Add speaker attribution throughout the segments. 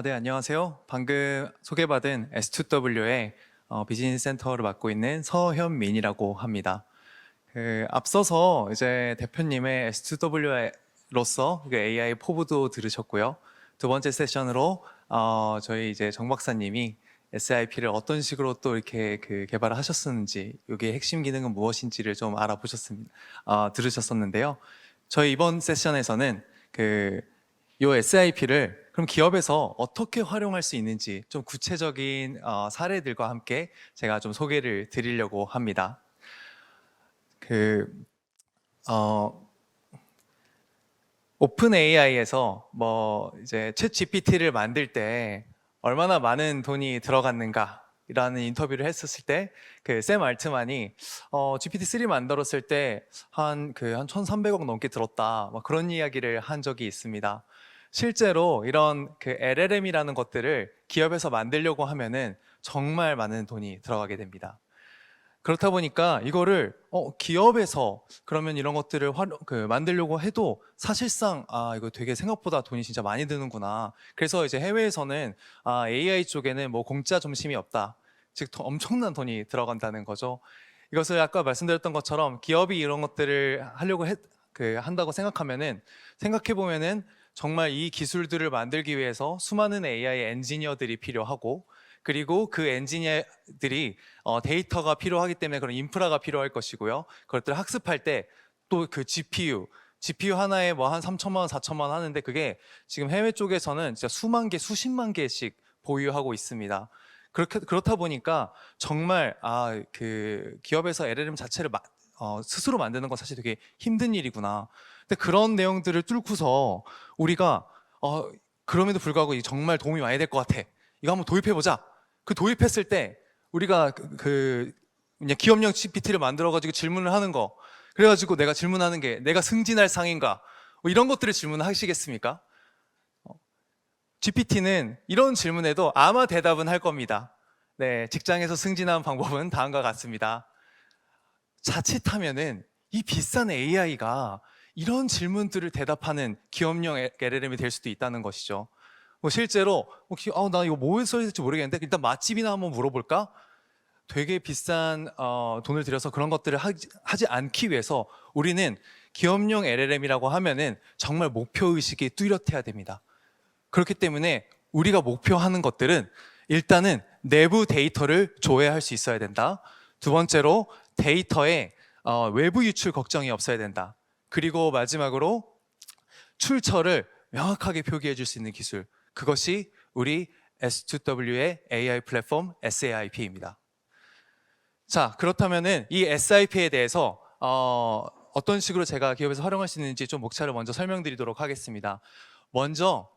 Speaker 1: 네, 안녕하세요. 방금 소개받은 S2W의 비즈니스 센터를 맡고 있는 서현민이라고 합니다. 앞서서 이제 대표님의 S2W로서 AI 포부도 들으셨고요. 두 번째 세션으로 저희 이제 정 박사님이 SIP를 어떤 식으로 또 이렇게 개발을 하셨는지, 이게 핵심 기능은 무엇인지를 좀 들으셨었는데요. 저희 이번 세션에서는 이 SIP를 그럼 기업에서 어떻게 활용할 수 있는지 좀 구체적인 사례들과 함께 제가 좀 소개를 드리려고 합니다. 오픈 AI에서 이제 챗 GPT를 만들 때 얼마나 많은 돈이 들어갔는가 라는 인터뷰를 했었을 때 샘 알트만이 GPT-3 만들었을 때 한 1,300억 넘게 들었다, 그런 이야기를 한 적이 있습니다. 실제로 이런 LLM이라는 것들을 기업에서 만들려고 하면은 정말 많은 돈이 들어가게 됩니다. 그렇다 보니까 이거를 기업에서 그러면 이런 것들을 만들려고 해도 사실상 이거 되게 생각보다 돈이 진짜 많이 드는구나. 그래서 이제 해외에서는 AI 쪽에는 공짜 점심이 없다, 즉 엄청난 돈이 들어간다는 거죠. 이것을 아까 말씀드렸던 것처럼 기업이 이런 것들을 하려고 한다고 생각해 보면은 정말 이 기술들을 만들기 위해서 수많은 AI 엔지니어들이 필요하고, 그리고 그 엔지니어들이 데이터가 필요하기 때문에 그런 인프라가 필요할 것이고요. 그것들을 학습할 때 또 GPU 하나에 한 3천만 원, 4천만 원 하는데, 그게 지금 해외 쪽에서는 진짜 수만 개, 수십만 개씩 보유하고 있습니다. 그렇다 보니까 정말 기업에서 LLM 자체를 스스로 만드는 건 사실 되게 힘든 일이구나. 근데 그런 내용들을 뚫고서 우리가 그럼에도 불구하고 정말 도움이 많이 될 것 같아, 이거 한번 도입해보자. 도입했을 때 우리가 그냥 기업용 GPT를 만들어가지고 질문을 하는 거, 그래가지고 내가 질문하는 게 내가 승진할 상인가, 이런 것들을 질문하시겠습니까? GPT는 이런 질문에도 아마 대답은 할 겁니다. 네, 직장에서 승진하는 방법은 다음과 같습니다. 자칫하면은 이 비싼 AI가 이런 질문들을 대답하는 기업용 LLM이 될 수도 있다는 것이죠. 실제로 나 이거 뭐 써야 될지 모르겠는데 일단 맛집이나 한번 물어볼까? 되게 비싼 돈을 들여서 그런 것들을 하지 않기 위해서 우리는 기업용 LLM이라고 하면은 정말 목표의식이 뚜렷해야 됩니다. 그렇기 때문에 우리가 목표하는 것들은 일단은 내부 데이터를 조회할 수 있어야 된다. 두 번째로 데이터에 외부 유출 걱정이 없어야 된다. 그리고 마지막으로 출처를 명확하게 표기해 줄 수 있는 기술, 그것이 우리 S2W의 AI 플랫폼 SAIP입니다. 자, 그렇다면은 이 SIP에 대해서 어떤 식으로 제가 기업에서 활용할 수 있는지 좀 목차를 먼저 설명드리도록 하겠습니다. 먼저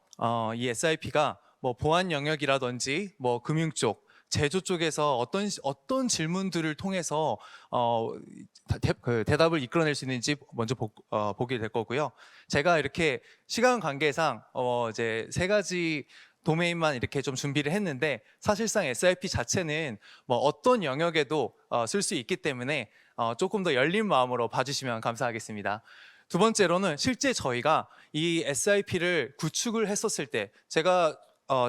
Speaker 1: 이 SIP가 보안 영역이라든지 금융 쪽, 제조 쪽에서 어떤 질문들을 통해서 대답을 이끌어낼 수 있는지 먼저 보게 될 거고요. 제가 이렇게 시간 관계상 이제 3가지 도메인만 이렇게 좀 준비를 했는데, 사실상 SIP 자체는 어떤 영역에도 쓸 수 있기 때문에 조금 더 열린 마음으로 봐주시면 감사하겠습니다. 두 번째로는 실제 저희가 이 SIP를 구축을 했었을 때 제가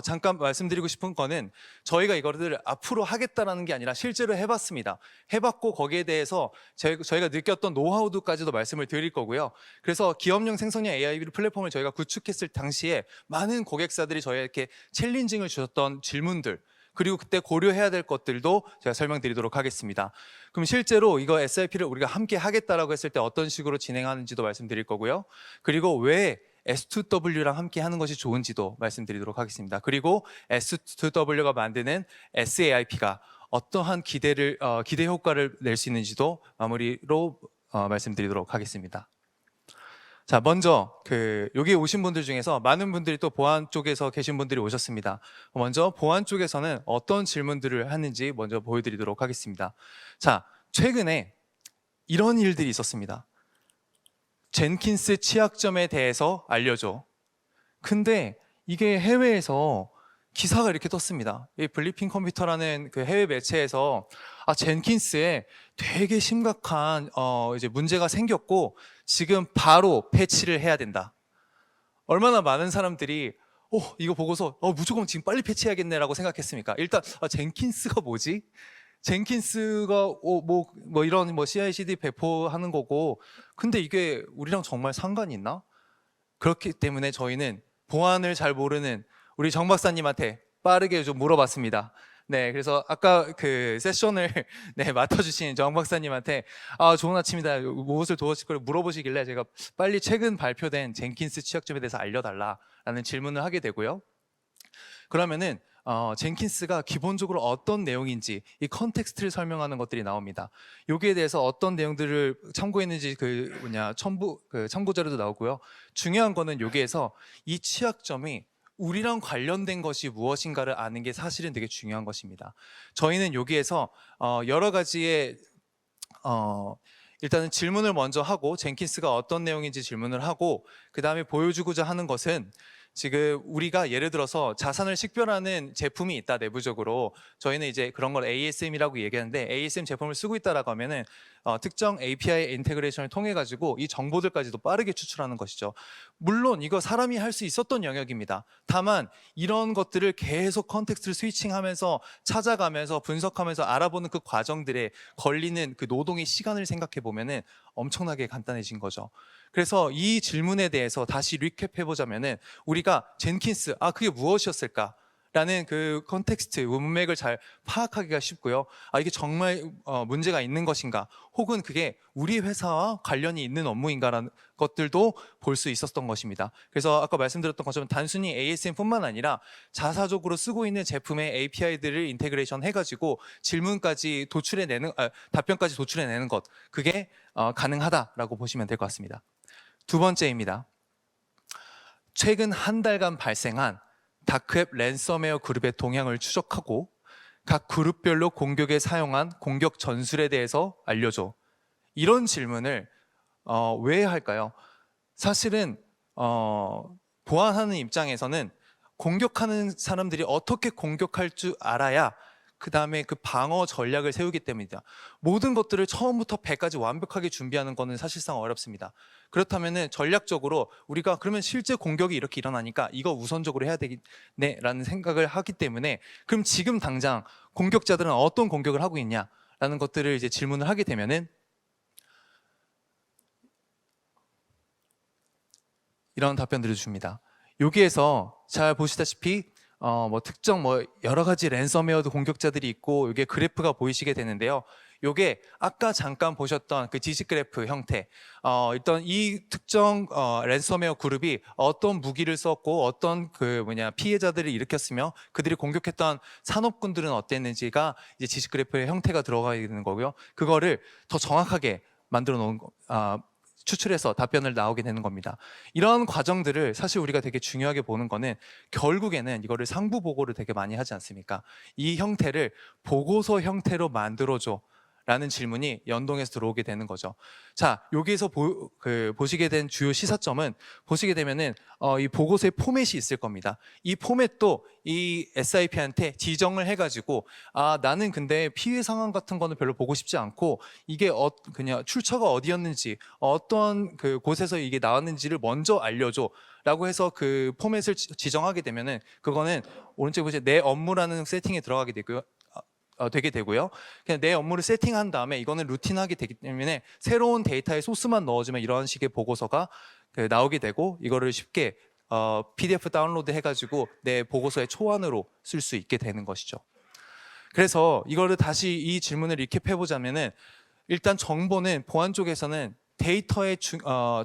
Speaker 1: 잠깐 말씀드리고 싶은 거는, 저희가 이거를 앞으로 하겠다라는 게 아니라 실제로 해봤습니다. 해봤고 거기에 대해서 저희가 느꼈던 노하우도까지도 말씀을 드릴 거고요. 그래서 기업용 생성형 AI 플랫폼을 저희가 구축했을 당시에 많은 고객사들이 저희에게 챌린징을 주셨던 질문들, 그리고 그때 고려해야 될 것들도 제가 설명드리도록 하겠습니다. 그럼 실제로 이거 SIP를 우리가 함께 하겠다라고 했을 때 어떤 식으로 진행하는지도 말씀드릴 거고요. 그리고 왜 S2W랑 함께 하는 것이 좋은지도 말씀드리도록 하겠습니다. 그리고 S2W가 만드는 SAIP가 어떠한 기대 효과를 낼 수 있는지도 마무리로 말씀드리도록 하겠습니다. 자, 먼저 여기 오신 분들 중에서 많은 분들이 또 보안 쪽에서 계신 분들이 오셨습니다. 먼저 보안 쪽에서는 어떤 질문들을 하는지 먼저 보여드리도록 하겠습니다. 자, 최근에 이런 일들이 있었습니다. 젠킨스 취약점에 대해서 알려줘. 근데 이게 해외에서 기사가 이렇게 떴습니다. 이 블리핑 컴퓨터라는 그 해외 매체에서 젠킨스에 되게 심각한 이제 문제가 생겼고 지금 바로 패치를 해야 된다. 얼마나 많은 사람들이 이거 보고서 무조건 지금 빨리 패치해야겠네라고 생각했습니까? 일단 젠킨스가 뭐지? 젠킨스가 뭐 이런 CI/CD 배포하는 거고, 근데 이게 우리랑 정말 상관이 있나? 그렇기 때문에 저희는 보안을 잘 모르는 우리 정 박사님한테 빠르게 좀 물어봤습니다. 네, 그래서 아까 그 세션을 네, 맡아주신 정 박사님한테 좋은 아침이다, 무엇을 도와줄 걸 물어보시길래 제가 빨리 최근 발표된 젠킨스 취약점에 대해서 알려달라라는 질문을 하게 되고요. 그러면은 젠킨스가 기본적으로 어떤 내용인지 이 컨텍스트를 설명하는 것들이 나옵니다. 여기에 대해서 어떤 내용들을 참고했는지 참고 자료도 나오고요. 중요한 거는 여기에서 이 취약점이 우리랑 관련된 것이 무엇인가를 아는 게 사실은 되게 중요한 것입니다. 저희는 여기에서 여러 가지의 일단은 질문을 먼저 하고, 젠킨스가 어떤 내용인지 질문을 하고, 그 다음에 보여주고자 하는 것은 지금 우리가 예를 들어서 자산을 식별하는 제품이 있다, 내부적으로. 저희는 이제 그런 걸 ASM이라고 얘기하는데, ASM 제품을 쓰고 있다라고 하면은 특정 API 인테그레이션을 통해 가지고 이 정보들까지도 빠르게 추출하는 것이죠. 물론 이거 사람이 할 수 있었던 영역입니다. 다만 이런 것들을 계속 컨텍스트를 스위칭하면서 찾아가면서 분석하면서 알아보는 그 과정들에 걸리는 그 노동의 시간을 생각해 보면은 엄청나게 간단해진 거죠. 그래서 이 질문에 대해서 다시 리캡해 보자면은, 우리가 젠킨스 그게 무엇이었을까? 라는 그 컨텍스트, 문맥을 잘 파악하기가 쉽고요. 이게 정말 문제가 있는 것인가, 혹은 그게 우리 회사와 관련이 있는 업무인가라는 것들도 볼 수 있었던 것입니다. 그래서 아까 말씀드렸던 것처럼 단순히 ASM뿐만 아니라 자사적으로 쓰고 있는 제품의 API들을 인테그레이션 해가지고 질문까지 도출해내는, 답변까지 도출해내는 것, 그게 가능하다라고 보시면 될 것 같습니다. 두 번째입니다. 최근 한 달간 발생한 다크웹 랜섬웨어 그룹의 동향을 추적하고 각 그룹별로 공격에 사용한 공격 전술에 대해서 알려줘. 이런 질문을 왜 할까요? 사실은 보안하는 입장에서는 공격하는 사람들이 어떻게 공격할 줄 알아야 그 다음에 그 방어 전략을 세우기 때문이다. 모든 것들을 처음부터 100까지 완벽하게 준비하는 것은 사실상 어렵습니다. 그렇다면은 전략적으로 우리가 그러면 실제 공격이 이렇게 일어나니까 이거 우선적으로 해야 되겠네 라는 생각을 하기 때문에, 그럼 지금 당장 공격자들은 어떤 공격을 하고 있냐라는 것들을 이제 질문을 하게 되면은 이런 답변들을 줍니다. 여기에서 잘 보시다시피 특정 여러 가지 랜섬웨어도 공격자들이 있고, 이게 그래프가 보이시게 되는데요. 요게 아까 잠깐 보셨던 그 지식 그래프 형태, 일단 이 특정 랜섬웨어 그룹이 어떤 무기를 썼고 어떤 피해자들을 일으켰으며 그들이 공격했던 산업군들은 어땠는지가 이제 지식 그래프의 형태가 들어가 있는 거고요. 그거를 더 정확하게 만들어 놓은 추출해서 답변을 나오게 되는 겁니다. 이런 과정들을 사실 우리가 되게 중요하게 보는 거는, 결국에는 이거를 상부 보고를 되게 많이 하지 않습니까? 이 형태를 보고서 형태로 만들어줘 라는 질문이 연동해서 들어오게 되는 거죠. 자, 여기에서 보시게 된 주요 시사점은, 보시게 되면은 이 보고서의 포맷이 있을 겁니다. 이 포맷도 이 SIP한테 지정을 해가지고 나는 근데 피해 상황 같은 거는 별로 보고 싶지 않고, 이게 그냥 출처가 어디였는지, 어떤 그 곳에서 이게 나왔는지를 먼저 알려줘 라고 해서 그 포맷을 지정하게 되면은, 그거는 오른쪽에 보시면 내 업무라는 세팅에 들어가게 되고요. 되게 되고요. 그냥 내 업무를 세팅한 다음에 이거는 루틴하게 되기 때문에 새로운 데이터의 소스만 넣어주면 이런 식의 보고서가 나오게 되고, 이거를 쉽게 PDF 다운로드 해가지고 내 보고서의 초안으로 쓸 수 있게 되는 것이죠. 그래서 이거를 다시 이 질문을 리캡해보자면은, 일단 정보는 보안 쪽에서는 데이터의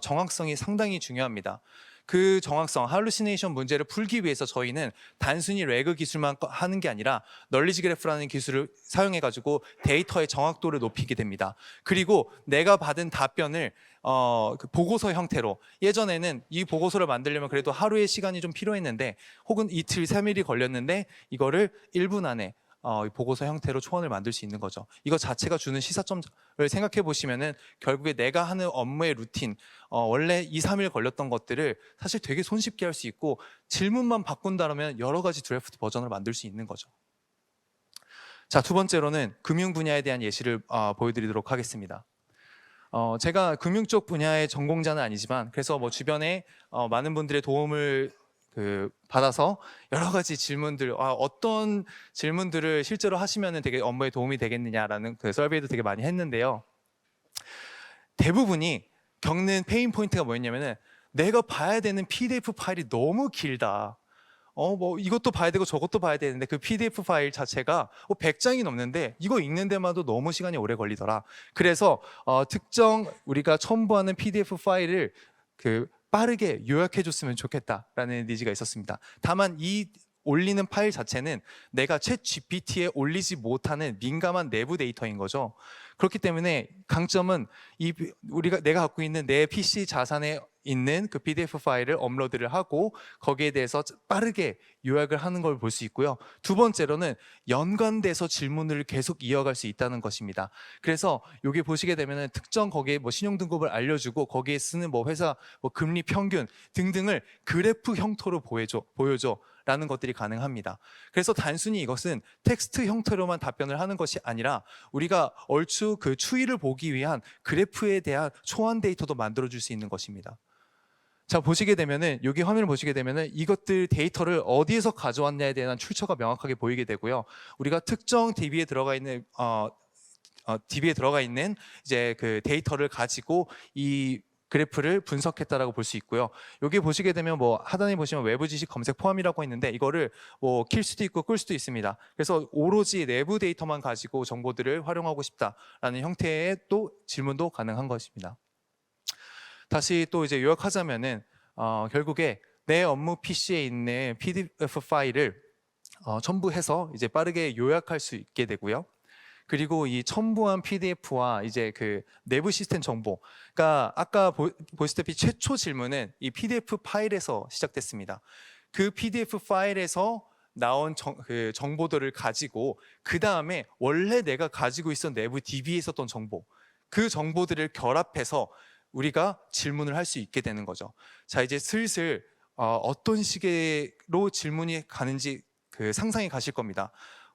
Speaker 1: 정확성이 상당히 중요합니다. 그 정확성, 할루시네이션 문제를 풀기 위해서 저희는 단순히 레그 기술만 하는 게 아니라 널리지 그래프라는 기술을 사용해 가지고 데이터의 정확도를 높이게 됩니다. 그리고 내가 받은 답변을 그 보고서 형태로, 예전에는 이 보고서를 만들려면 그래도 하루의 시간이 좀 필요했는데, 혹은 이틀, 3일이 걸렸는데, 이거를 1분 안에 이 보고서 형태로 초안을 만들 수 있는 거죠. 이거 자체가 주는 시사점을 생각해 보시면은 결국에 내가 하는 업무의 루틴, 원래 2, 3일 걸렸던 것들을 사실 되게 손쉽게 할 수 있고 질문만 바꾼다면 여러 가지 드래프트 버전을 만들 수 있는 거죠. 자, 두 번째로는 금융 분야에 대한 예시를 보여드리도록 하겠습니다. 제가 금융 쪽 분야의 전공자는 아니지만 그래서 뭐 주변에 많은 분들의 도움을 받아서 여러 가지 질문들, 어떤 질문들을 실제로 하시면 되게 업무에 도움이 되겠느냐라는 그 서베이도 되게 많이 했는데요. 대부분이 겪는 페인 포인트가 뭐였냐면은 내가 봐야 되는 PDF 파일이 너무 길다. 뭐 이것도 봐야 되고 저것도 봐야 되는데 그 PDF 파일 자체가 100장이 넘는데 이거 읽는 데마도 너무 시간이 오래 걸리더라. 그래서 특정 우리가 첨부하는 PDF 파일을 빠르게 요약해 줬으면 좋겠다라는 니즈가 있었습니다. 다만 이 올리는 파일 자체는 내가 챗 GPT에 올리지 못하는 민감한 내부 데이터인 거죠. 그렇기 때문에 강점은 내가 갖고 있는 내 PC 자산에 있는 그 PDF 파일을 업로드를 하고 거기에 대해서 빠르게 요약을 하는 걸 볼 수 있고요. 두 번째로는 연관돼서 질문을 계속 이어갈 수 있다는 것입니다. 그래서 여기 보시게 되면은 특정 거기에 뭐 신용등급을 알려주고 거기에 쓰는 뭐 회사 뭐 금리 평균 등등을 그래프 형태로 보여줘 라는 것들이 가능합니다. 그래서 단순히 이것은 텍스트 형태로만 답변을 하는 것이 아니라 우리가 얼추 그 추이를 보기 위한 그래프에 대한 초안 데이터도 만들어 줄 수 있는 것입니다. 자, 보시게 되면은 여기 화면을 보시게 되면은 이것들 데이터를 어디에서 가져왔냐에 대한 출처가 명확하게 보이게 되고요. 우리가 특정 DB에 들어가 있는 이제 그 데이터를 가지고 이 그래프를 분석했다라고 볼 수 있고요. 여기 보시게 되면 뭐 하단에 보시면 외부 지식 검색 포함이라고 있는데 이거를 뭐 킬 수도 있고 끌 수도 있습니다. 그래서 오로지 내부 데이터만 가지고 정보들을 활용하고 싶다라는 형태의 또 질문도 가능한 것입니다. 다시 또 이제 요약하자면은 결국에 내 업무 PC에 있는 PDF 파일을 첨부해서 이제 빠르게 요약할 수 있게 되고요. 그리고 이 첨부한 PDF와 이제 그 내부 시스템 정보, 그러니까 아까 보시다시피 최초 질문은 이 PDF 파일에서 시작됐습니다. 그 PDF 파일에서 나온 그 정보들을 가지고 그 다음에 원래 내가 가지고 있었던 내부 DB에 있었던 정보, 그 정보들을 결합해서 우리가 질문을 할 수 있게 되는 거죠. 자, 이제 슬슬 어떤 식으로 질문이 가는지 그 상상이 가실 겁니다.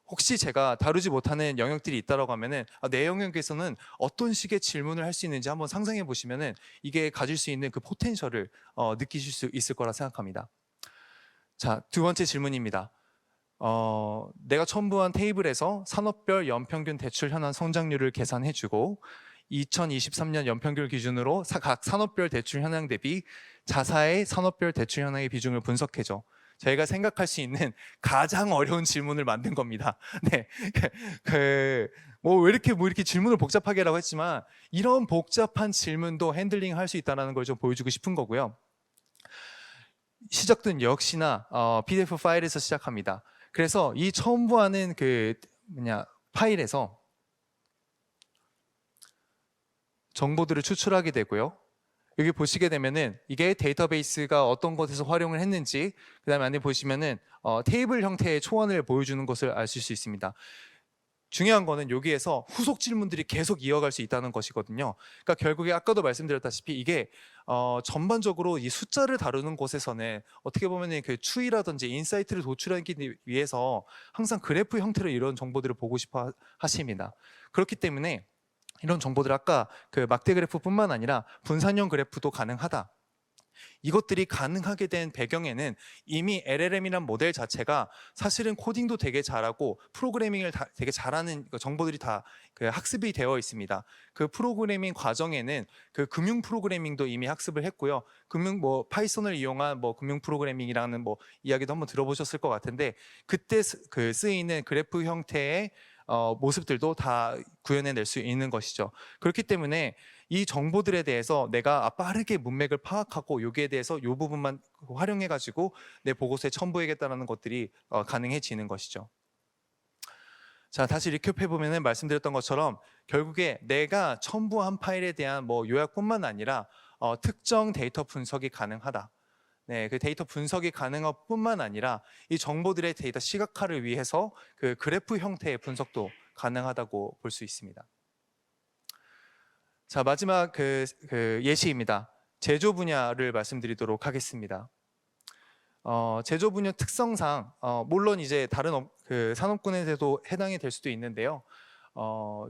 Speaker 1: 혹시 제가 다루지 못하는 영역들이 있다라고 하면은 내 영역에서는 어떤 식의 질문을 할 수 있는지 한번 상상해 보시면은 이게 가질 수 있는 그 포텐셜을 느끼실 수 있을 거라 생각합니다. 자, 두 번째 질문입니다. 내가 첨부한 테이블에서 산업별 연평균 대출 현황 성장률을 계산해주고 2023년 연평균 기준으로 각 산업별 대출 현황 대비 자사의 산업별 대출 현황의 비중을 분석해줘. 저희가 생각할 수 있는 가장 어려운 질문을 만든 겁니다. 네, 뭐 왜 이렇게 질문을 복잡하게 하라고 했지만 이런 복잡한 질문도 핸들링 할 수 있다는 걸 좀 보여주고 싶은 거고요. 시작은 역시나 PDF 파일에서 시작합니다. 그래서 이 첨부하는 파일에서 정보들을 추출하게 되고요. 여기 보시게 되면은 이게 데이터베이스가 어떤 곳에서 활용을 했는지, 그 다음에 안에 보시면은 테이블 형태의 초안을 보여주는 것을 아실 수 있습니다. 중요한 거는 여기에서 후속 질문들이 계속 이어갈 수 있다는 것이거든요. 그러니까 결국에 아까도 말씀드렸다시피 이게 전반적으로 이 숫자를 다루는 곳에서는 어떻게 보면 그 추이라든지 인사이트를 도출하기 위해서 항상 그래프 형태로 이런 정보들을 보고 싶어 하십니다. 그렇기 때문에 이런 정보들 아까 그 막대 그래프뿐만 아니라 분산형 그래프도 가능하다. 이것들이 가능하게 된 배경에는 이미 LLM이란 모델 자체가 사실은 코딩도 되게 잘하고 프로그래밍을 되게 잘하는 정보들이 다 그 학습이 되어 있습니다. 그 프로그래밍 과정에는 그 금융 프로그래밍도 이미 학습을 했고요. 파이썬을 이용한 금융 프로그래밍이라는 이야기도 한번 들어보셨을 것 같은데 그때 쓰이는 그래프 형태의 모습들도 다 구현해낼 수 있는 것이죠. 그렇기 때문에 이 정보들에 대해서 내가 빠르게 문맥을 파악하고 여기에 대해서 이 부분만 활용해가지고 내 보고서에 첨부하겠다는 것들이 가능해지는 것이죠. 자, 다시 리캡해보면 말씀드렸던 것처럼 결국에 내가 첨부한 파일에 대한 요약뿐만 아니라 특정 데이터 분석이 가능하다. 네, 그 데이터 분석이 가능할 뿐만 아니라 이 정보들의 데이터 시각화를 위해서 그 그래프 형태의 분석도 가능하다고 볼 수 있습니다. 자, 마지막 그 예시입니다. 제조 분야를 말씀드리도록 하겠습니다. 제조 분야 특성상 물론 이제 다른 그 산업군에도 해당이 될 수도 있는데요.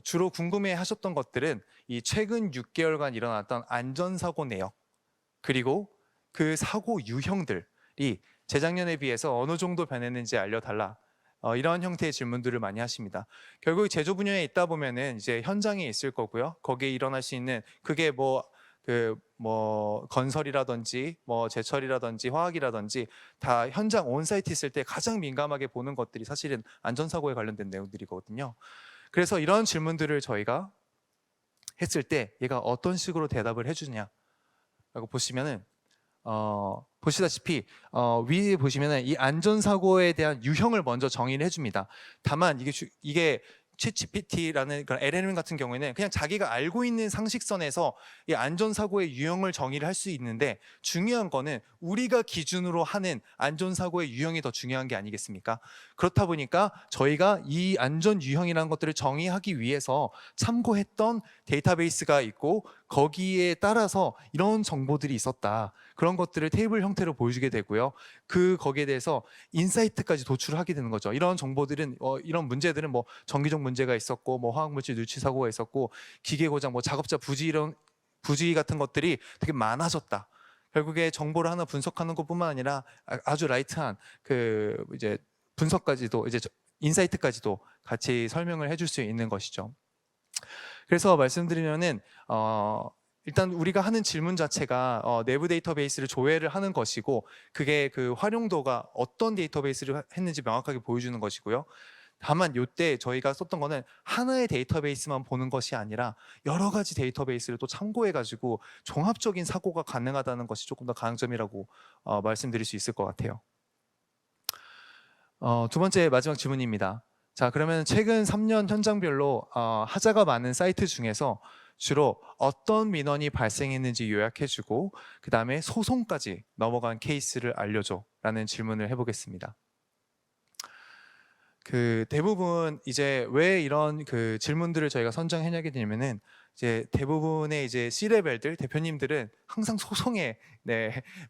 Speaker 1: 주로 궁금해하셨던 것들은 이 최근 6개월간 일어났던 안전사고 내역, 그리고 그 사고 유형들이 재작년에 비해서 어느 정도 변했는지 알려달라. 이런 형태의 질문들을 많이 하십니다. 결국 제조 분야에 있다 보면은 이제 현장에 있을 거고요. 거기에 일어날 수 있는 그게 뭐 건설이라든지 뭐 제철이라든지 화학이라든지 다 현장 온사이트 있을 때 가장 민감하게 보는 것들이 사실은 안전사고에 관련된 내용들이거든요. 그래서 이런 질문들을 저희가 했을 때 얘가 어떤 식으로 대답을 해주냐라고 보시면은 보시다시피 위에 보시면은 이 안전사고에 대한 유형을 먼저 정의를 해줍니다. 다만 이게 챗GPT라는 그런 LLM 같은 경우에는 그냥 자기가 알고 있는 상식선에서 이 안전사고의 유형을 정의를 할 수 있는데, 중요한 거는 우리가 기준으로 하는 안전사고의 유형이 더 중요한 게 아니겠습니까? 그렇다 보니까 저희가 이 안전 유형이라는 것들을 정의하기 위해서 참고했던 데이터베이스가 있고 거기에 따라서 이런 정보들이 있었다. 그런 것들을 테이블 형태로 보여주게 되고요. 거기에 대해서 인사이트까지 도출을 하게 되는 거죠. 이런 정보들은 이런 문제들은 뭐 전기적 문제가 있었고 뭐 화학물질 누출 사고가 있었고 기계 고장, 뭐 작업자 부지 이런 부주의 같은 것들이 되게 많아졌다. 결국에 정보를 하나 분석하는 것뿐만 아니라 아주 라이트한 그 이제 분석까지도 이제 인사이트까지도 같이 설명을 해줄 수 있는 것이죠. 그래서 말씀드리면은 일단 우리가 하는 질문 자체가 내부 데이터베이스를 조회를 하는 것이고 그게 그 활용도가 어떤 데이터베이스를 했는지 명확하게 보여주는 것이고요. 다만 이때 저희가 썼던 거는 하나의 데이터베이스만 보는 것이 아니라 여러 가지 데이터베이스를 또 참고해가지고 종합적인 사고가 가능하다는 것이 조금 더 강점이라고 말씀드릴 수 있을 것 같아요. 두 번째 마지막 질문입니다. 자, 그러면 최근 3년 현장별로 하자가 많은 사이트 중에서 주로 어떤 민원이 발생했는지 요약해주고 그 다음에 소송까지 넘어간 케이스를 알려줘 라는 질문을 해보겠습니다. 그 대부분 이제 왜 이런 그 질문들을 저희가 선정해내게 되냐면은 이제 대부분의 이제 C레벨들 대표님들은 항상 소송에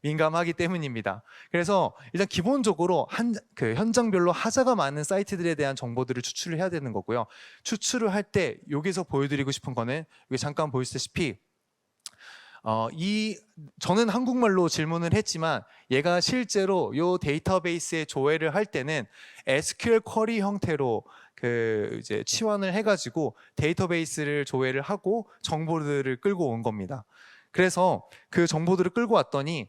Speaker 1: 민감하기 때문입니다. 그래서 일단 기본적으로 그 현장별로 하자가 많은 사이트들에 대한 정보들을 추출을 해야 되는 거고요. 추출을 할 때 여기서 보여드리고 싶은 거는 여기 잠깐 보시다시피 저는 한국말로 질문을 했지만 얘가 실제로 이 데이터베이스에 조회를 할 때는 SQL 쿼리 형태로 그 이제 치환을 해가지고 데이터베이스를 조회를 하고 정보들을 끌고 온 겁니다. 그래서 그 정보들을 끌고 왔더니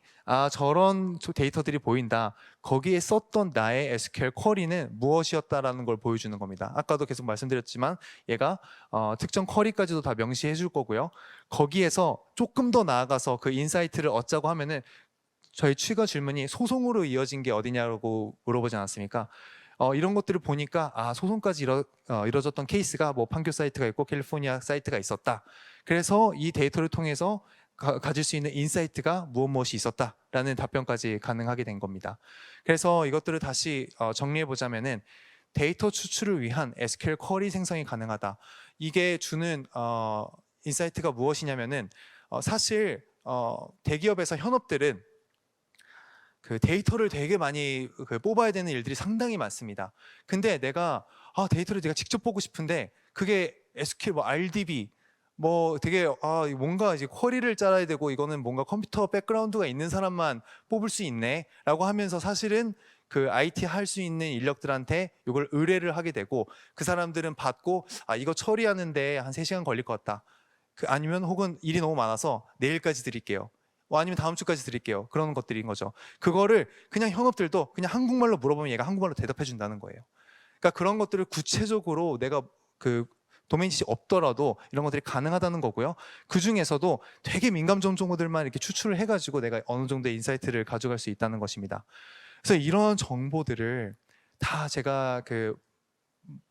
Speaker 1: 저런 데이터들이 보인다. 거기에 썼던 나의 SQL 쿼리는 무엇이었다라는 걸 보여주는 겁니다. 아까도 계속 말씀드렸지만 얘가 특정 쿼리까지도 다 명시해 줄 거고요. 거기에서 조금 더 나아가서 그 인사이트를 얻자고 하면은 저희 추가 질문이 소송으로 이어진 게 어디냐고 물어보지 않았습니까? 이런 것들을 보니까 소송까지 이뤄졌던 케이스가 뭐 판교 사이트가 있고 캘리포니아 사이트가 있었다. 그래서 이 데이터를 통해서 가질 수 있는 인사이트가 무엇이 있었다라는 답변까지 가능하게 된 겁니다. 그래서 이것들을 다시 정리해 보자면은 데이터 추출을 위한 SQL 쿼리 생성이 가능하다. 이게 주는 인사이트가 무엇이냐면은 사실 대기업에서 현업들은 그 데이터를 되게 많이 뽑아야 되는 일들이 상당히 많습니다. 근데 내가 데이터를 내가 직접 보고 싶은데 그게 SQL 뭐 RDB 뭐 되게 뭔가 이제 쿼리를 짜야 되고 이거는 뭔가 컴퓨터 백그라운드가 있는 사람만 뽑을 수 있네라고 하면서 사실은 그 IT 할 수 있는 인력들한테 이걸 의뢰를 하게 되고 그 사람들은 받고 이거 처리하는데 한 3시간 걸릴 것 같다. 아니면 혹은 일이 너무 많아서 내일까지 드릴게요. 아니면 다음 주까지 드릴게요. 그런 것들인 거죠. 그거를 그냥 현업들도 그냥 한국말로 물어보면 얘가 한국말로 대답해 준다는 거예요. 그러니까 그런 것들을 구체적으로 내가 그 도메인 지식 없더라도 이런 것들이 가능하다는 거고요. 그 중에서도 되게 민감점 정보들만 이렇게 추출을 해가지고 내가 어느 정도의 인사이트를 가져갈 수 있다는 것입니다. 그래서 이런 정보들을 다 제가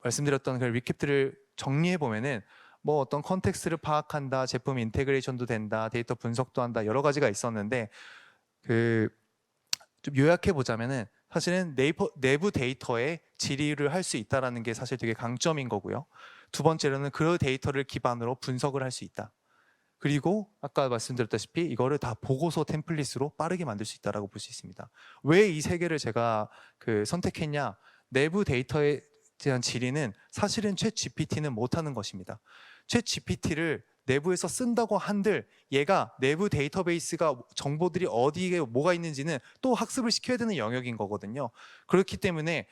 Speaker 1: 말씀드렸던 그 리캡들을 정리해 보면은 뭐 어떤 컨텍스트를 파악한다, 제품 인테그레이션도 된다, 데이터 분석도 한다, 여러 가지가 있었는데 좀 요약해 보자면은 사실은 내부 데이터의 질의를 할 수 있다라는 게 사실 되게 강점인 거고요. 두 번째로는 그 데이터를 기반으로 분석을 할 수 있다. 그리고 아까 말씀드렸다시피 이거를 다 보고서 템플릿으로 빠르게 만들 수 있다라고 볼 수 있습니다. 왜 이 세 개를 제가 선택했냐? 내부 데이터에 대한 질의는 사실은 챗 GPT는 못하는 것입니다. 챗 GPT를 내부에서 쓴다고 한들 얘가 내부 데이터베이스가 정보들이 어디에 뭐가 있는지는 또 학습을 시켜야 되는 영역인 거거든요. 그렇기 때문에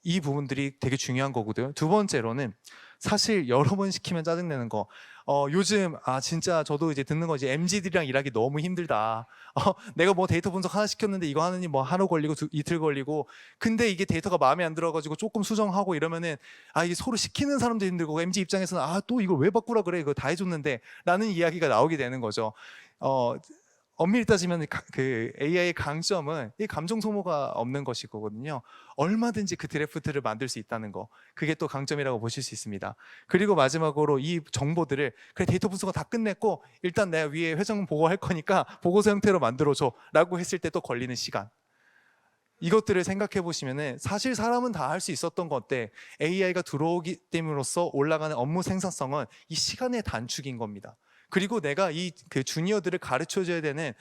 Speaker 1: 이 부분들이 되게 중요한 거거든요. 두 번째로는 사실 여러 번 시키면 짜증내는 거. 요즘 진짜 저도 이제 듣는 거 이제 MZ들이랑 일하기 너무 힘들다. 내가 뭐 데이터 분석 하나 시켰는데 이거 하느니 뭐 하루 걸리고 이틀 걸리고 근데 이게 데이터가 마음에 안 들어가지고 조금 수정하고 이러면은 이게 서로 시키는 사람도 힘들고 MZ 입장에서는 또 이걸 왜 바꾸라 그래 이거 다 해줬는데 라는 이야기가 나오게 되는 거죠. 엄밀히 따지면 그 AI의 강점은 이 감정 소모가 없는 것이거든요. 얼마든지 그 드래프트를 만들 수 있다는 거. 그게 또 강점이라고 보실 수 있습니다. 그리고 마지막으로 이 정보들을 그래 데이터 분석은 다 끝냈고 일단 내가 위에 회전 보고할 거니까 보고서 형태로 만들어줘 라고 했을 때 또 걸리는 시간. 이것들을 생각해 보시면은 사실 사람은 다 할 수 있었던 건데 AI가 들어오기 됨으로써 올라가는 업무 생산성은 이 시간의 단축인 겁니다. 그리고 내가 이 주니어들을 가르쳐줘야 되는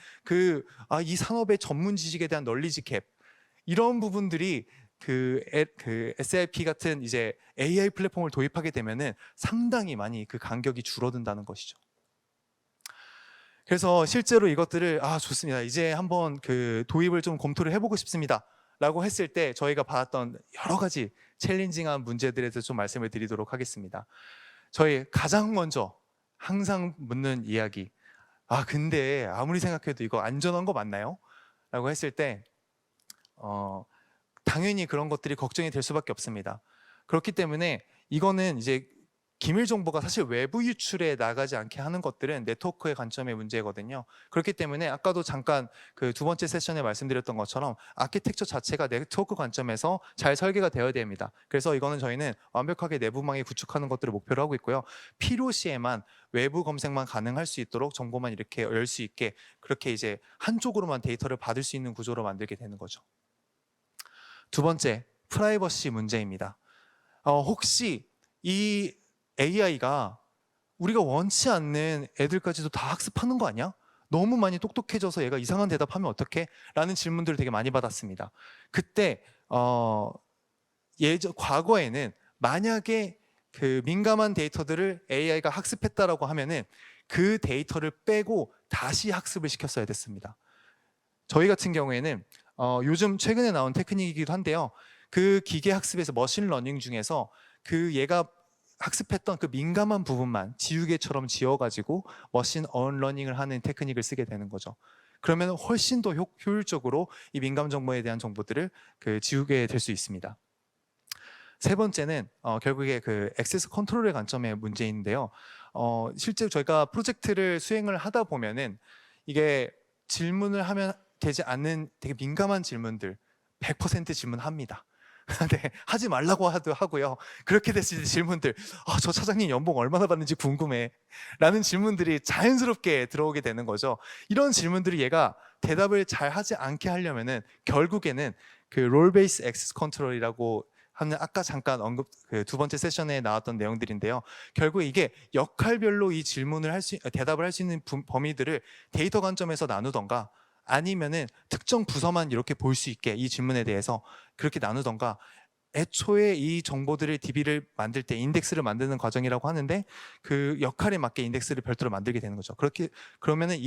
Speaker 1: 이 산업의 전문 지식에 대한 널리지 갭 이런 부분들이 SIP 같은 이제 AI 플랫폼을 도입하게 되면은 상당히 많이 그 간격이 줄어든다는 것이죠. 그래서 실제로 이것들을 좋습니다. 이제 한번 도입을 좀 검토를 해보고 싶습니다. 라고 했을 때 저희가 받았던 여러 가지 챌린징한 문제들에 대해서 좀 말씀을 드리도록 하겠습니다. 저희 가장 먼저 항상 묻는 이야기. 근데 아무리 생각해도 이거 안전한 거 맞나요? 라고 했을 때 당연히 그런 것들이 걱정이 될 수밖에 없습니다. 그렇기 때문에 이거는 이제 기밀 정보가 사실 외부 유출에 나가지 않게 하는 것들은 네트워크의 관점의 문제거든요. 그렇기 때문에 아까도 잠깐 두 번째 세션에 말씀드렸던 것처럼 아키텍처 자체가 네트워크 관점에서 잘 설계가 되어야 됩니다. 그래서 이거는 저희는 완벽하게 내부망에 구축하는 것들을 목표로 하고 있고요. 필요시에만 외부 검색만 가능할 수 있도록 정보만 이렇게 열 수 있게 그렇게 이제 한쪽으로만 데이터를 받을 수 있는 구조로 만들게 되는 거죠. 두 번째, 프라이버시 문제입니다. 혹시 이 AI가 우리가 원치 않는 애들까지도 다 학습하는 거 아니야? 너무 많이 똑똑해져서 얘가 이상한 대답하면 어떡해? 라는 질문들을 되게 많이 받았습니다. 그때 과거에는 만약에 민감한 데이터들을 AI가 학습했다라고 하면은 그 데이터를 빼고 다시 학습을 시켰어야 됐습니다. 저희 같은 경우에는 요즘 최근에 나온 테크닉이기도 한데요. 그 기계 학습에서 머신러닝 중에서 얘가 학습했던 그 민감한 부분만 지우개처럼 지워가지고 머신 언러닝을 하는 테크닉을 쓰게 되는 거죠. 그러면 훨씬 더 효율적으로 이 민감 정보에 대한 정보들을 지우게 될 수 있습니다. 세 번째는 결국에 액세스 컨트롤의 관점의 문제인데요. 실제로 저희가 프로젝트를 수행을 하다 보면은 이게 질문을 하면 되지 않는 되게 민감한 질문들 100% 질문합니다. 네, 하지 말라고 하고요. 그렇게 됐을 때 질문들, 저 차장님 연봉 얼마나 받는지 궁금해 라는 질문들이 자연스럽게 들어오게 되는 거죠. 이런 질문들이 얘가 대답을 잘 하지 않게 하려면은 결국에는 롤 베이스 액세스 컨트롤이라고 하는 아까 잠깐 언급 두 번째 세션에 나왔던 내용들인데요. 결국 이게 역할별로 이 질문을 대답을 할 수 있는 범위들을 데이터 관점에서 나누던가 아니면은 특정 부서만 이렇게 볼 수 있게 이 질문에 대해서 그렇게 나누던가 애초에 이 정보들을 DB를 만들 때 인덱스를 만드는 과정이라고 하는데 그 역할에 맞게 인덱스를 별도로 만들게 되는 거죠. 그러면은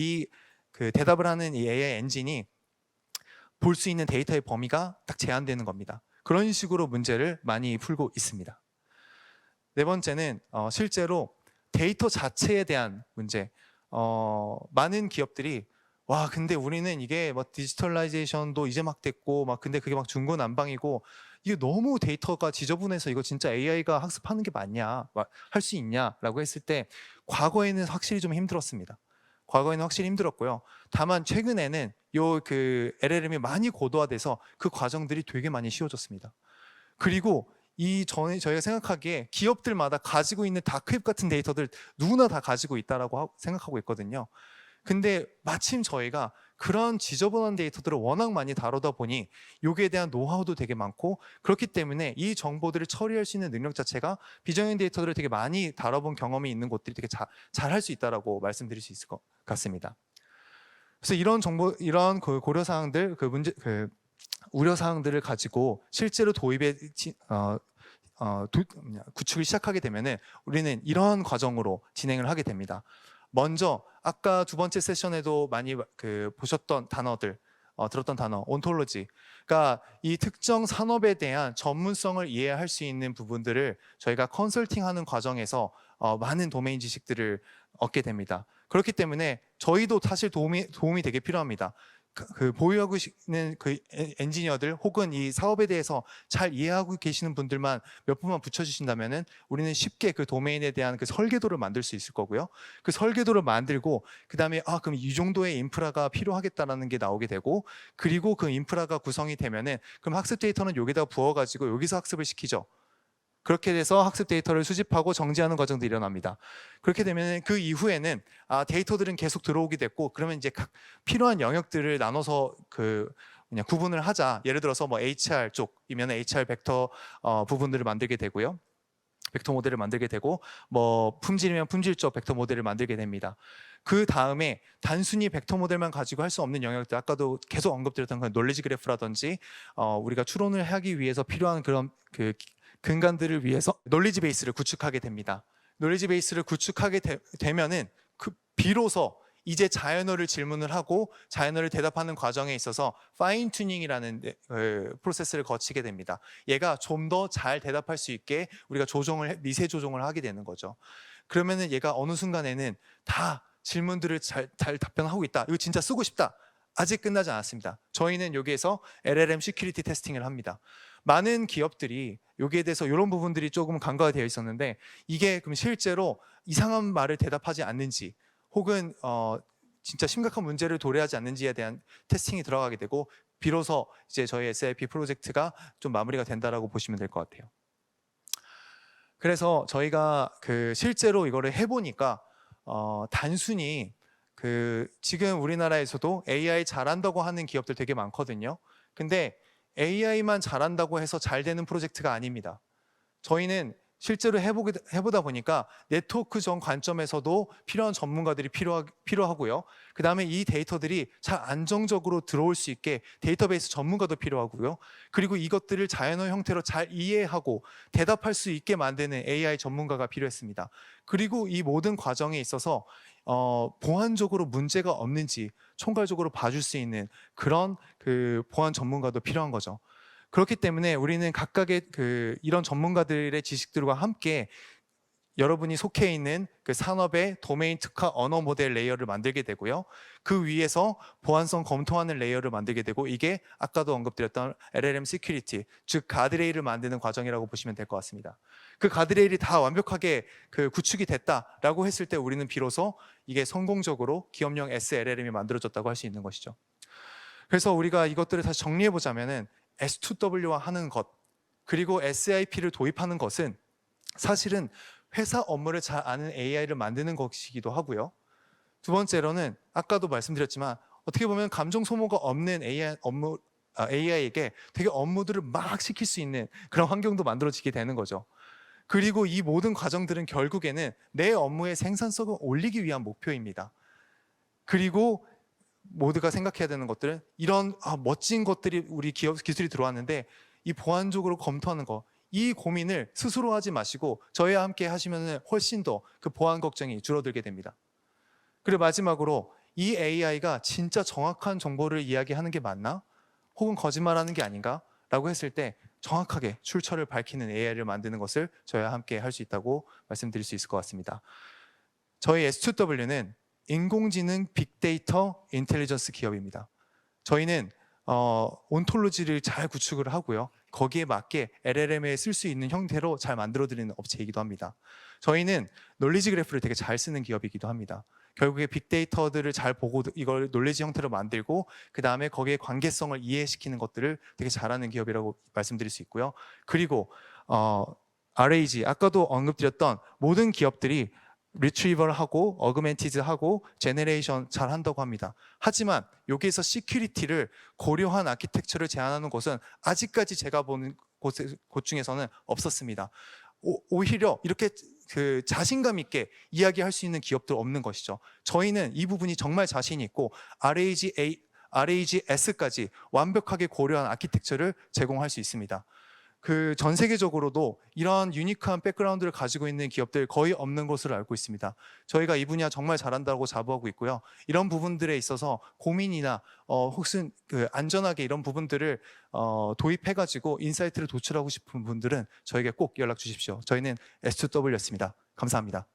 Speaker 1: 대답을 하는 이 AI 엔진이 볼 수 있는 데이터의 범위가 딱 제한되는 겁니다. 그런 식으로 문제를 많이 풀고 있습니다. 네 번째는 실제로 데이터 자체에 대한 문제. 많은 기업들이 근데 우리는 이게 디지털라이제이션도 이제 막 됐고 근데 그게 중구난방이고 이게 너무 데이터가 지저분해서 이거 진짜 AI가 학습하는 게 맞냐 할 수 있냐라고 했을 때 과거에는 확실히 좀 힘들었습니다. 과거에는 확실히 힘들었고요. 다만 최근에는 LLM이 많이 고도화돼서 그 과정들이 되게 많이 쉬워졌습니다. 그리고 저희가 생각하기에 기업들마다 가지고 있는 다크웹 같은 데이터들 누구나 다 가지고 있다라고 생각하고 있거든요. 근데 마침 저희가 그런 지저분한 데이터들을 워낙 많이 다루다 보니 여기에 대한 노하우도 되게 많고, 그렇기 때문에 이 정보들을 처리할 수 있는 능력 자체가 비정형 데이터들을 되게 많이 다뤄본 경험이 있는 곳들이 되게 잘 할 수 있다라고 말씀드릴 수 있을 것 같습니다. 그래서 이런 정보, 이런 그 고려 사항들, 그 문제, 그 우려 사항들을 가지고 실제로 구축을 시작하게 되면은 우리는 이런 과정으로 진행을 하게 됩니다. 먼저 아까 두 번째 세션에도 많이 보셨던 단어들, 들었던 단어, 온톨로지. 그러니까 이 특정 산업에 대한 전문성을 이해할 수 있는 부분들을 저희가 컨설팅하는 과정에서 많은 도메인 지식들을 얻게 됩니다. 그렇기 때문에 저희도 사실 도움이 되게 필요합니다. 보유하고 있는 그 엔지니어들 혹은 이 사업에 대해서 잘 이해하고 계시는 분들만 몇 분만 붙여주신다면은 우리는 쉽게 그 도메인에 대한 그 설계도를 만들 수 있을 거고요. 그 설계도를 만들고 그 다음에 그럼 이 정도의 인프라가 필요하겠다라는 게 나오게 되고, 그리고 그 인프라가 구성이 되면은 그럼 학습 데이터는 여기다 부어가지고 여기서 학습을 시키죠. 그렇게 돼서 학습 데이터를 수집하고 정지하는 과정도 일어납니다. 그렇게 되면 그 이후에는 데이터들은 계속 들어오게 됐고, 그러면 이제 각 필요한 영역들을 나눠서 그냥 구분을 하자. 예를 들어서 뭐 HR 쪽이면 HR 벡터 부분들을 만들게 되고요. 벡터 모델을 만들게 되고, 뭐 품질이면 품질적 벡터 모델을 만들게 됩니다. 그 다음에 단순히 벡터 모델만 가지고 할 수 없는 영역들, 아까도 계속 언급드렸던 그 놀리지 그래프라든지 우리가 추론을 하기 위해서 필요한 그런 근간들을 위해서 놀리지 베이스를 구축하게 됩니다. 놀리지 베이스를 구축하게 되면은 비로소 이제 자연어를 질문을 하고 자연어를 대답하는 과정에 있어서 파인 튜닝이라는 프로세스를 거치게 됩니다. 얘가 좀 더 잘 대답할 수 있게 우리가 미세 조정을 하게 되는 거죠. 그러면은 얘가 어느 순간에는 다 질문들을 잘 답변하고 있다. 이거 진짜 쓰고 싶다. 아직 끝나지 않았습니다. 저희는 여기에서 LLM 시큐리티 테스팅을 합니다. 많은 기업들이 여기에 대해서 이런 부분들이 조금 간과가 되어 있었는데, 이게 그럼 실제로 이상한 말을 대답하지 않는지 혹은 진짜 심각한 문제를 도래하지 않는지에 대한 테스팅이 들어가게 되고, 비로소 이제 저희 SIP 프로젝트가 좀 마무리가 된다라고 보시면 될 것 같아요. 그래서 저희가 실제로 이거를 해보니까 단순히 지금 우리나라에서도 AI 잘한다고 하는 기업들 되게 많거든요. 근데 AI만 잘한다고 해서 잘 되는 프로젝트가 아닙니다. 저희는 실제로 해보다 보니까 네트워크 전 관점에서도 필요한 전문가들이 필요하고요. 그 다음에 이 데이터들이 잘 안정적으로 들어올 수 있게 데이터베이스 전문가도 필요하고요. 그리고 이것들을 자연어 형태로 잘 이해하고 대답할 수 있게 만드는 AI 전문가가 필요했습니다. 그리고 이 모든 과정에 있어서 보안적으로 문제가 없는지 총괄적으로 봐줄 수 있는 그런 보안 전문가도 필요한 거죠. 그렇기 때문에 우리는 각각의 이런 전문가들의 지식들과 함께 여러분이 속해 있는 산업의 도메인 특화 언어 모델 레이어를 만들게 되고요. 그 위에서 보안성 검토하는 레이어를 만들게 되고, 이게 아까도 언급드렸던 LLM 시큐리티, 즉 가드레일을 만드는 과정이라고 보시면 될 것 같습니다. 그 가드레일이 다 완벽하게 구축이 됐다라고 했을 때 우리는 비로소 이게 성공적으로 기업용 SLLM이 만들어졌다고 할 수 있는 것이죠. 그래서 우리가 이것들을 다시 정리해 보자면은 S2W화 하는 것, 그리고 SIP를 도입하는 것은 사실은 회사 업무를 잘 아는 AI를 만드는 것이기도 하고요. 두 번째로는 아까도 말씀드렸지만 어떻게 보면 감정 소모가 없는 AI에게 되게 업무들을 막 시킬 수 있는 그런 환경도 만들어지게 되는 거죠. 그리고 이 모든 과정들은 결국에는 내 업무의 생산성을 올리기 위한 목표입니다. 그리고 모두가 생각해야 되는 것들은 이런 멋진 것들이 우리 기업 기술이 들어왔는데 이 보안적으로 검토하는 거, 이 고민을 스스로 하지 마시고 저희와 함께 하시면 훨씬 더 그 보안 걱정이 줄어들게 됩니다. 그리고 마지막으로 이 AI가 진짜 정확한 정보를 이야기하는 게 맞나? 혹은 거짓말하는 게 아닌가? 라고 했을 때 정확하게 출처를 밝히는 AI를 만드는 것을 저희와 함께 할 수 있다고 말씀드릴 수 있을 것 같습니다. 저희 S2W는 인공지능 빅데이터 인텔리전스 기업입니다. 저희는 온톨로지를 잘 구축을 하고요. 거기에 맞게 LLM에 쓸 수 있는 형태로 잘 만들어드리는 업체이기도 합니다. 저희는 놀리지 그래프를 되게 잘 쓰는 기업이기도 합니다. 결국에 빅데이터들을 잘 보고 이걸 놀리지 형태로 만들고 그 다음에 거기에 관계성을 이해시키는 것들을 되게 잘하는 기업이라고 말씀드릴 수 있고요. 그리고 RAG, 아까도 언급드렸던 모든 기업들이 리트리버하고 어그멘티드하고 제네레이션 잘 한다고 합니다. 하지만 여기에서 시큐리티를 고려한 아키텍처를 제안하는 곳은 아직까지 제가 보는 곳 중에서는 없었습니다. 오히려 이렇게 그 자신감 있게 이야기할 수 있는 기업들 없는 것이죠. 저희는 이 부분이 정말 자신 있고 RAGS까지 완벽하게 고려한 아키텍처를 제공할 수 있습니다. 그 전 세계적으로도 이런 유니크한 백그라운드를 가지고 있는 기업들 거의 없는 것으로 알고 있습니다. 저희가 이 분야 정말 잘한다고 자부하고 있고요. 이런 부분들에 있어서 고민이나 혹은 그 안전하게 이런 부분들을 도입해가지고 인사이트를 도출하고 싶은 분들은 저에게 꼭 연락 주십시오. 저희는 S2W였습니다. 감사합니다.